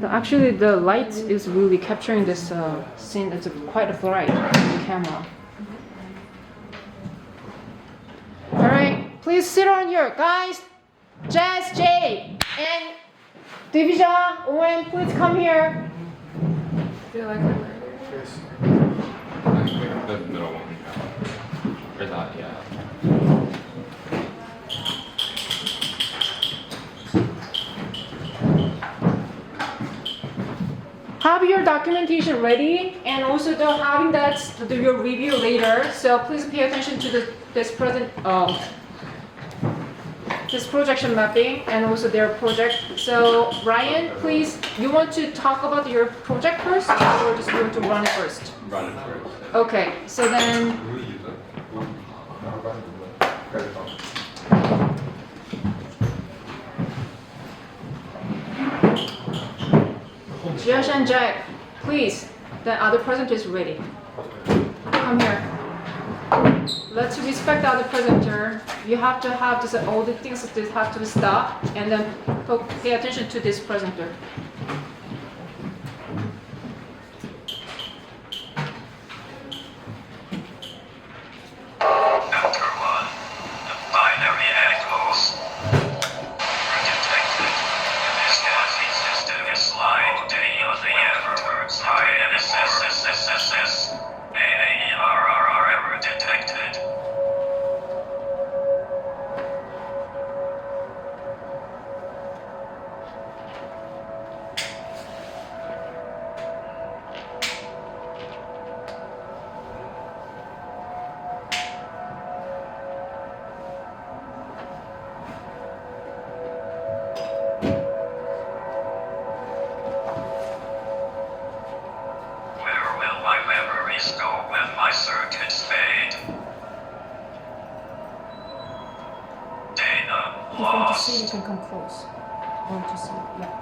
Actually, the light is really capturing this scene. It's quite bright in the camera. All right, please sit on here, guys. Jazz, Jay, and Division, Owen, please come here. Do you like it later? Yes. The middle one. Or that, yeah. Have your documentation ready, and also having that your review later. So please pay attention to this projection mapping and also their project. So Ryan, please, you want to talk about your project first, or just you want to run it first? Run it first. Okay, so then. Josh and Jack, please, the other presenter is ready. Come here. Let's respect the other presenter. You have to have this, all the things that have to stop, and then pay attention to this presenter. If you want to see, you can come close. Want to see, yeah.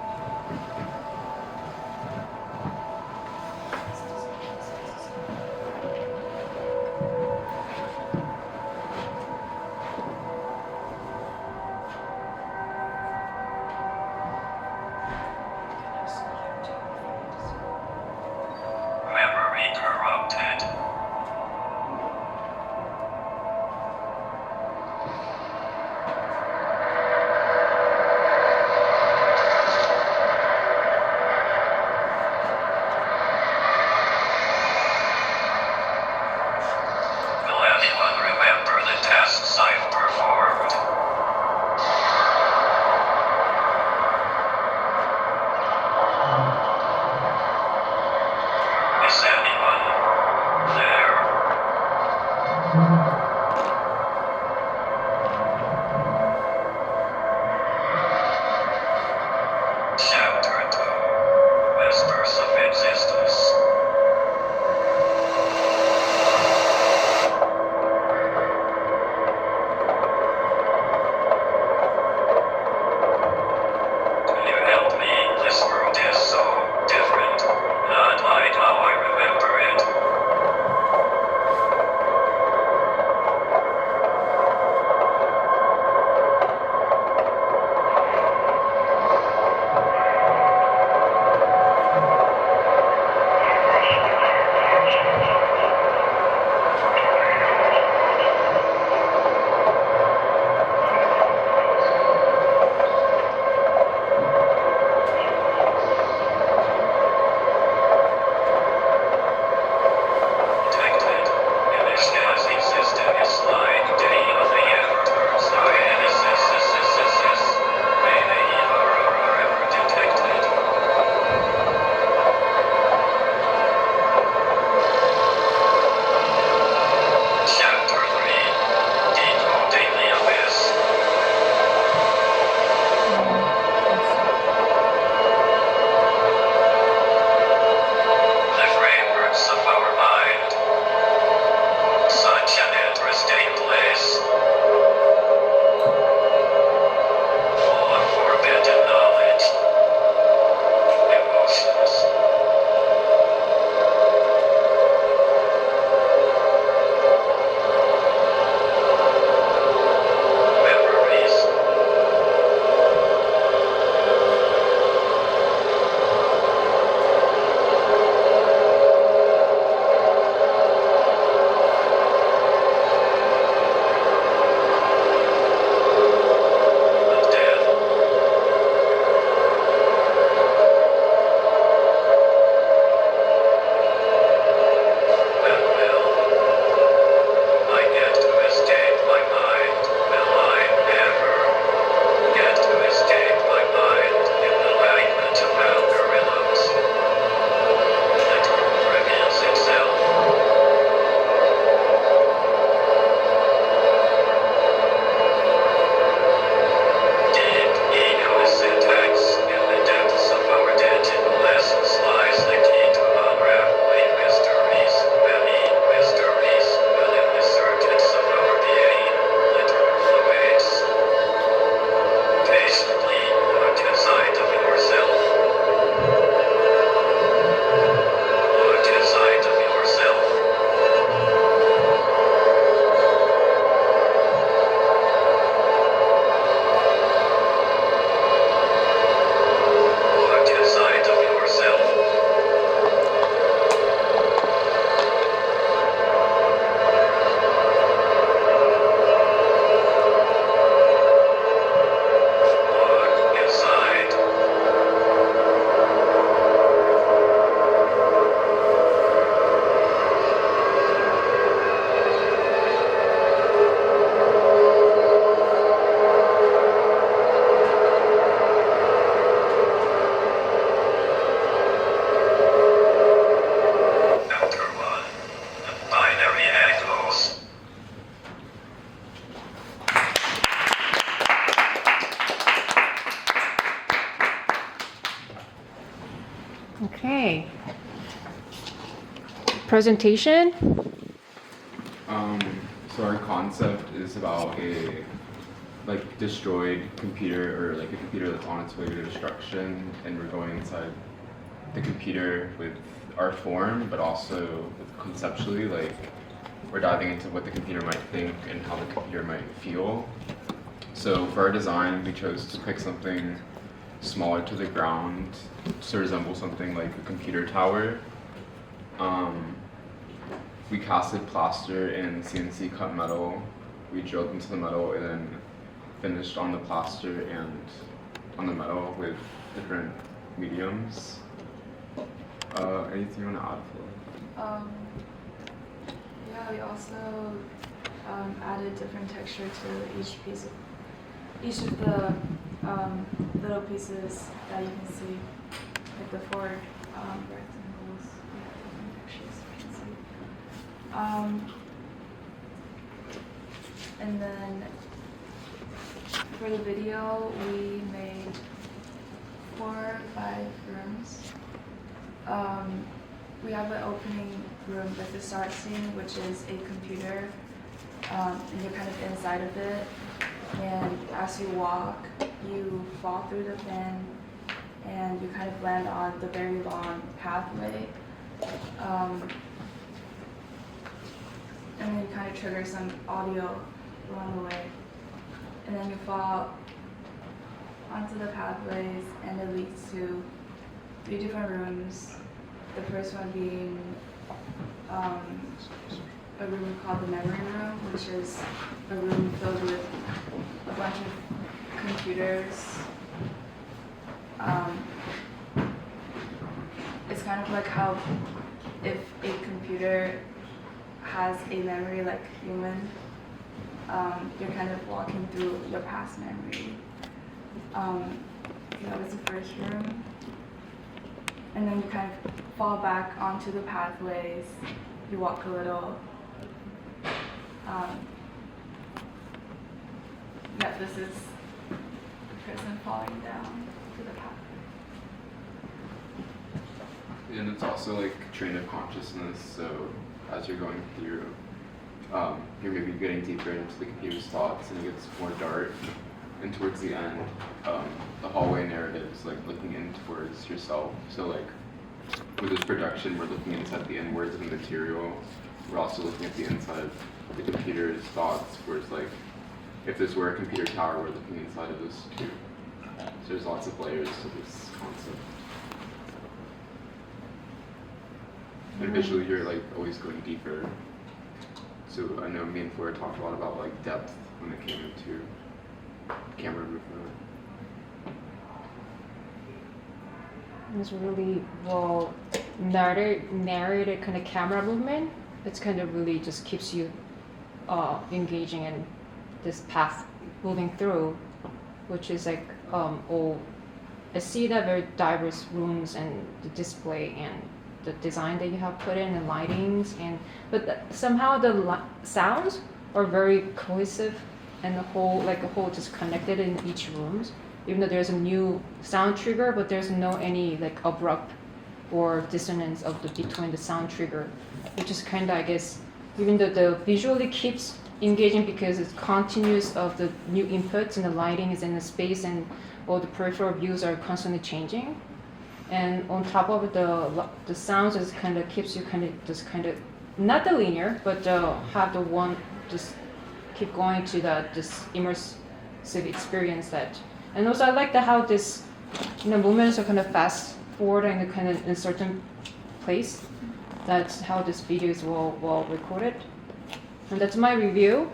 Okay. Presentation. So our concept is about a destroyed computer, or like a computer that's on its way to destruction, and we're going inside the computer with our form, but also conceptually, like we're diving into what the computer might think and how the computer might feel. So for our design, we chose to pick something smaller to the ground to resemble something like a computer tower. We casted plaster and CNC cut metal. We drilled into the metal and then finished on the plaster and on the metal with different mediums. Anything you want to add, Phil? Yeah, we also added different texture to each of the little pieces that you can see, like the four rectangles. We have different textures you can see. And then for the video, we made 4 or 5 rooms. We have an opening room with the start scene, which is a computer, and you're kind of inside of it. And as you walk, you fall through the fan, and you kind of land on the very long pathway. And then you kind of trigger some audio along the way. And then you fall onto the pathways, and it leads to 3 different rooms. The first one being a room called the memory room, which is a room filled with a bunch of computers. It's kind of like how if a computer has a memory like human, you're kind of walking through your past memory. That was the first room. And then you kind of fall back onto the pathways. You walk a little. This is the person falling down to the pathway. And it's also like train of consciousness, so as you're going through, you're maybe getting deeper into the computer's thoughts, and it gets more dark. And towards the end, the hallway narrative is like looking in towards yourself. So like with this production, we're looking inside the inwards of the material. We're also looking at the inside of the computer's thoughts, where it's like, if this were a computer tower, we're looking inside of this too. So there's lots of layers to this concept. And visually, you're like always going deeper. So I know me and Flora talked a lot about like depth when it came into camera movement. It's really well narrated kind of camera movement. It's kind of really just keeps you engaging in this path moving through, which is like I see that very diverse rooms and the display and the design that you have put in and lightings, but somehow the sounds are very cohesive and the whole just connected in each rooms. Even though there's a new sound trigger, but there's no any like abrupt or dissonance between the sound trigger, which is kind of, I guess, even though the visually keeps engaging because it's continuous of the new inputs and the lighting is in the space and all the peripheral views are constantly changing. And on top of it, the sounds is kind of keeps you kind of not the linear, but have the one just keep going to this immersive experience that. And also I like how this movements are kind of fast forward and kind of in a certain place. That's how this video is well recorded. And that's my review.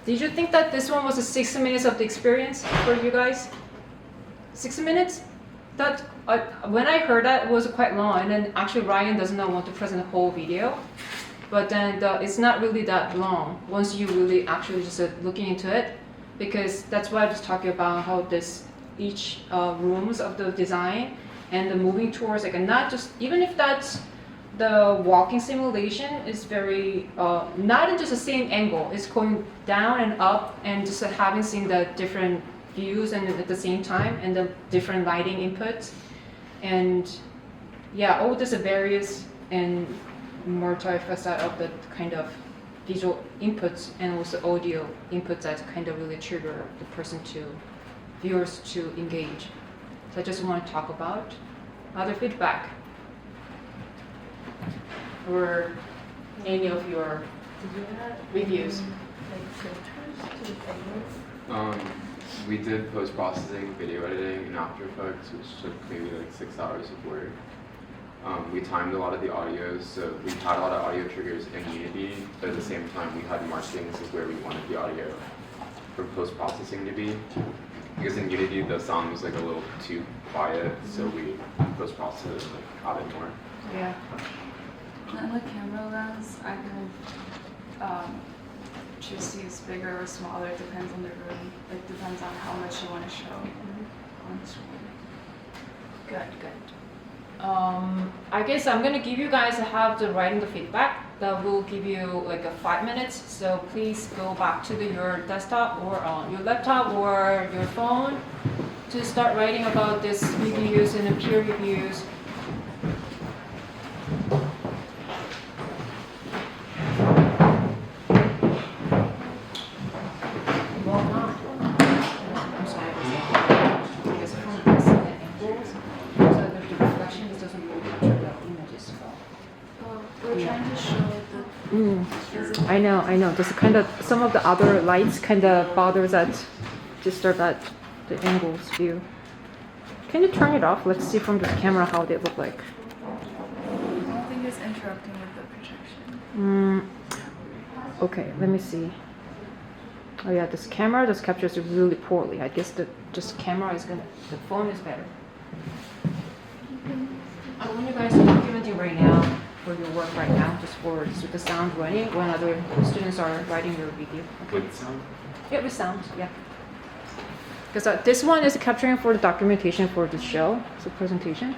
Did you think that this one was a 60 minutes of the experience for you guys? 60 minutes? That when I heard that, it was quite long, and then actually Ryan does not want to present the whole video. But then it's not really that long once you really actually just looking into it, because that's why I was talking about how each rooms of the design and the moving towards, like, not just, even if that's the walking simulation is very not in just the same angle, it's going down and up and just having seen the different views and at the same time and the different lighting inputs, and yeah, all this various and multi-facet of the kind of visual inputs and also audio inputs that kind of really trigger the viewers to engage. So I just want to talk about other feedback or any of your Did you add reviews. like filters to the videos? We did post-processing, video editing, and After Effects, which took maybe like 6 hours of work. We timed a lot of the audios, so we had a lot of audio triggers in Unity, but at the same time we had markings of where we wanted the audio for post-processing to be. Because in Unity the sound was like a little too quiet, so we post-processed it and like added more. Yeah. And the camera lens, I can choose to use bigger or smaller. It depends on the room. Like depends on how much you want to show on the screen. Good. I guess I'm gonna give you guys have the writing the feedback that will give you like a 5 minutes. So please go back to your desktop or on your laptop or your phone to start writing about this reviews and the peer reviews. Well done. I'm sorry. Because from this angles, so the reflection doesn't really capture the images well. Well, we're trying to show the physical. I know. Just kind of some of the other lights kind of bothers that disturb that the angles view. Can you turn it off? Let's see from the camera how they look like. I don't think it's interrupting with the projection. Okay, let me see. Oh yeah, this camera just captures it really poorly. I guess the camera is gonna, the phone is better. I want you guys to documenting right now for your work right now, just for the sound running when other students are writing their video. Okay. With sound? Yeah, with sound, yeah. Because this one is capturing for the documentation for the show, so presentation.